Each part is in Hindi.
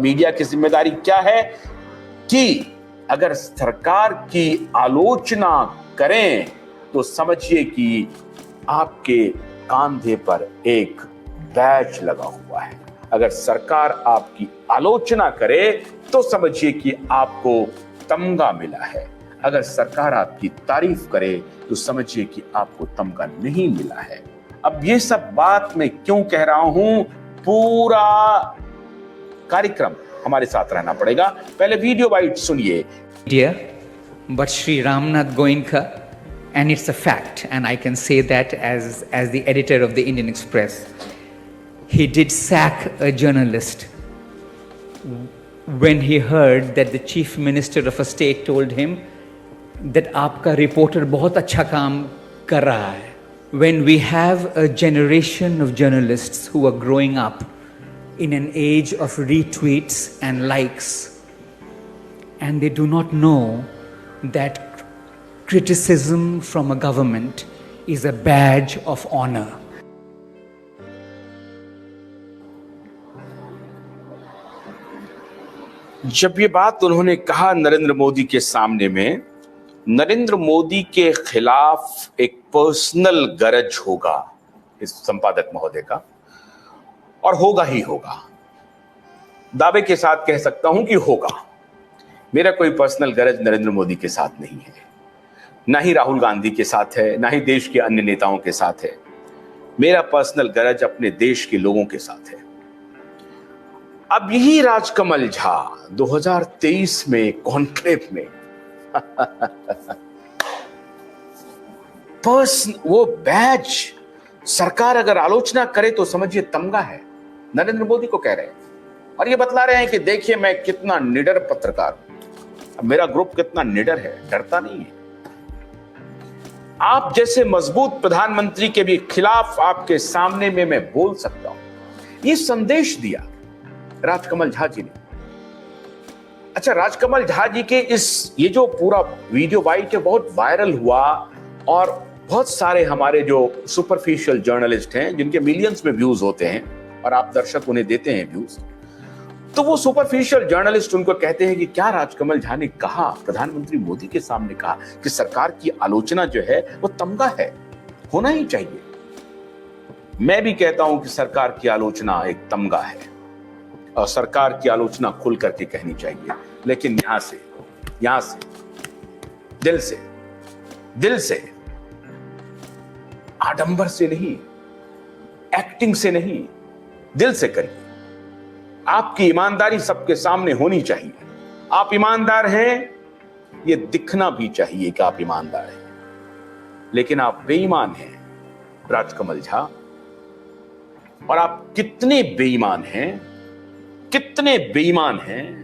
मीडिया की जिम्मेदारी क्या है कि अगर सरकार की आलोचना करें तो समझिए कि आपके कांधे पर एक बैज लगा हुआ है। अगर सरकार आपकी आलोचना करे तो समझिए कि आपको तमगा मिला है। अगर सरकार आपकी तारीफ करे तो समझिए कि आपको तमगा नहीं मिला है। अब ये सब बात मैं क्यों कह रहा हूं, पूरा कार्यक्रम हमारे साथ रहना पड़ेगा। पहले वीडियो बाइट सुनिए। Dear, but Sri Ramnath Goenka, and it's a fact, and I can say that as the editor of the Indian Express, he did sack a journalist when he heard that the chief minister of a state told him that आपका reporter बहुत अच्छा काम कर रहा है. When we have a generation of journalists who are growing up in an age of retweets and likes, and they do not know that criticism from a government is a badge of honor. जब ये बात उन्होंने कहा नरेंद्र मोदी के सामने में, नरेंद्र मोदी के खिलाफ एक पर्सनल गरज होगा इस संपादक महोदय का, और होगा ही होगा। दावे के साथ कह सकता हूं कि होगा। मेरा कोई पर्सनल गरज नरेंद्र मोदी के साथ नहीं है, ना ही राहुल गांधी के साथ है, ना ही देश के अन्य नेताओं के साथ है। मेरा पर्सनल गरज अपने देश के लोगों के साथ है। अब यही राजकमल झा 2023 में कॉन्क्लेव में वो बैच, सरकार अगर आलोचना करे तो समझिए तमगा है, नरेंद्र मोदी को कह रहे हैं और ये बतला रहे हैं कि देखिए मैं कितना निडर पत्रकार हूं। अब मेरा ग्रुप कितना निडर है, डरता नहीं है। आप जैसे मजबूत प्रधानमंत्री के भी खिलाफ आपके सामने में मैं बोल सकता हूं। ये संदेश दिया राजकमल झा जी ने। अच्छा, राजकमल झा जी के ये जो पूरा वीडियो बाइट है बहुत वायरल हुआ और बहुत सारे हमारे जो सुपरफिशियल जर्नलिस्ट हैं जिनके मिलियंस में व्यूज होते हैं और आप दर्शक उन्हें देते हैं व्यूज, तो वो सुपरफिशियल जर्नलिस्ट उनको कहते हैं कि क्या राजकमल झा ने कहा, प्रधानमंत्री मोदी के सामने कहा कि सरकार की आलोचना जो है वो तमगा है, होना ही चाहिए। मैं भी कहता हूं कि सरकार की आलोचना एक तमगा है और सरकार की आलोचना खुल करके कहनी चाहिए, लेकिन यहां से दिल से आडंबर से नहीं, एक्टिंग से नहीं, दिल से करिए। आपकी ईमानदारी सबके सामने होनी चाहिए। आप ईमानदार हैं, ये दिखना भी चाहिए कि आप ईमानदार हैं, लेकिन आप बेईमान हैं राजकमल झा। और आप कितने बेईमान हैं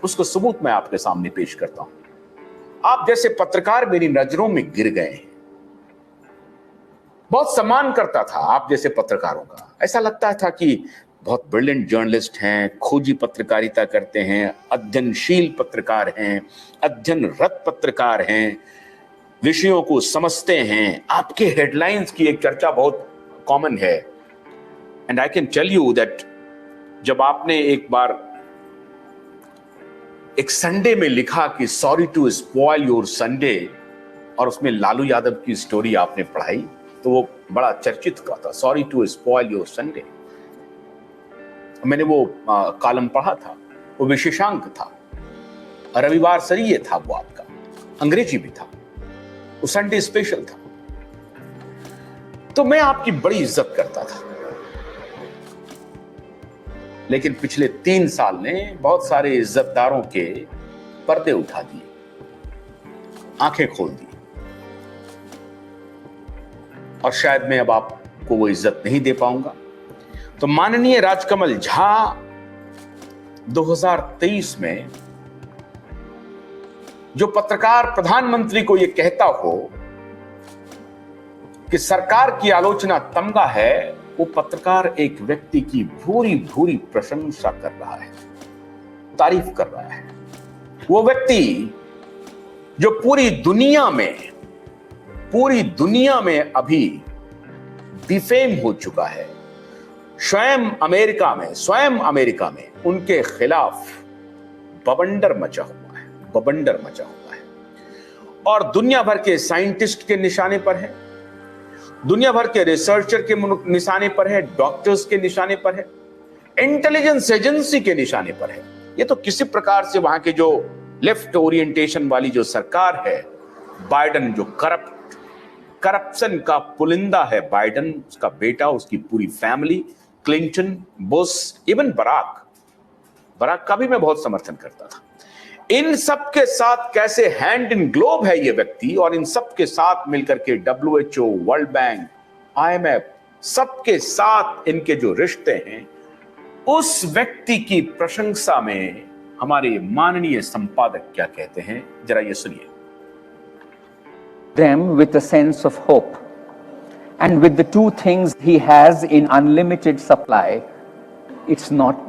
उसको सबूत मैं आपके सामने पेश करता हूं। आप जैसे पत्रकार मेरी नजरों में गिर गए हैं। बहुत सम्मान करता था आप जैसे पत्रकारों का। ऐसा लगता था कि बहुत ब्रिलियंट जर्नलिस्ट हैं, खोजी पत्रकारिता करते हैं, अध्ययनशील पत्रकार हैं, अध्ययनरत पत्रकार हैं, विषयों को समझते हैं। आपके हेडलाइंस की एक चर्चा बहुत कॉमन है। And I can tell you that जब आपने एक बार एक संडे में लिखा कि sorry to spoil your Sunday, और उसमें लालू यादव की स्टोरी आपने पढ़ाई तो वो बड़ा चर्चित हुआ था, sorry to spoil your Sunday. मैंने वो कॉलम पढ़ा था, वो विशेषांक था, रविवार सरिये था वो आपका, अंग्रेजी भी था, वो संडे स्पेशल था। तो मैं आपकी बड़ी इज्जत करता था, लेकिन पिछले 3 साल ने बहुत सारे इज्जतदारों के पर्दे उठा दिए, आंखें खोल दी, और शायद मैं अब आपको वो इज्जत नहीं दे पाऊंगा। तो माननीय राजकमल झा 2023 में जो पत्रकार प्रधानमंत्री को यह कहता हो कि सरकार की आलोचना तमगा है, वो पत्रकार एक व्यक्ति की भूरी भूरी प्रशंसा कर रहा है, तारीफ कर रहा है। वो व्यक्ति जो पूरी दुनिया में अभी डिफेम हो चुका है, स्वयं अमेरिका में उनके खिलाफ बवंडर मचा हुआ है और दुनिया भर के साइंटिस्ट के निशाने पर है, दुनिया भर के रिसर्चर के निशाने पर है, डॉक्टर्स के निशाने पर है, इंटेलिजेंस एजेंसी के निशाने पर है। ये तो किसी प्रकार से वहां के जो लेफ्ट ओरिएंटेशन वाली जो सरकार है, बाइडेन जो करप्शन का पुलिंदा है, बाइडेन, उसका बेटा, उसकी पूरी family, Clinton, Bush, even Barack का भी मैं बहुत समर्थन करता था। इन सब के साथ कैसे हैंड इन ग्लोव है ये व्यक्ति, और इन सब के साथ मिलकर के WHO, वर्ल्ड बैंक, IMF, सबके साथ इनके जो रिश्ते हैं, उस व्यक्ति की प्रशंसा में हमारे माननीय संपादक क्या कहते हैं, जरा ये सुनिए। Them with a sense of hope, and with the two things he has in unlimited supply, it's not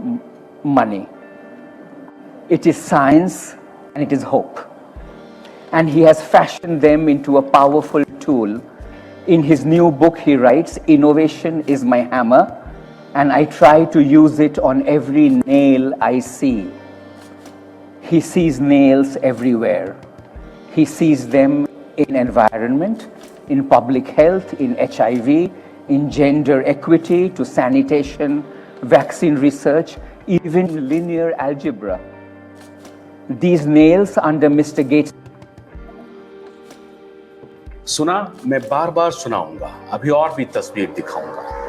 money, it is science and it is hope, and he has fashioned them into a powerful tool. In his new book he writes, "Innovation is my hammer, and I try to use it on every nail I see." He sees nails everywhere. He sees them in environment, in public health, in HIV, in gender equity, to sanitation, vaccine research, even linear algebra. These nails under Mr. Gates. सुना, मैं बार बार सुनाऊंगा, अभी और भी तस्वीर दिखाऊंगा।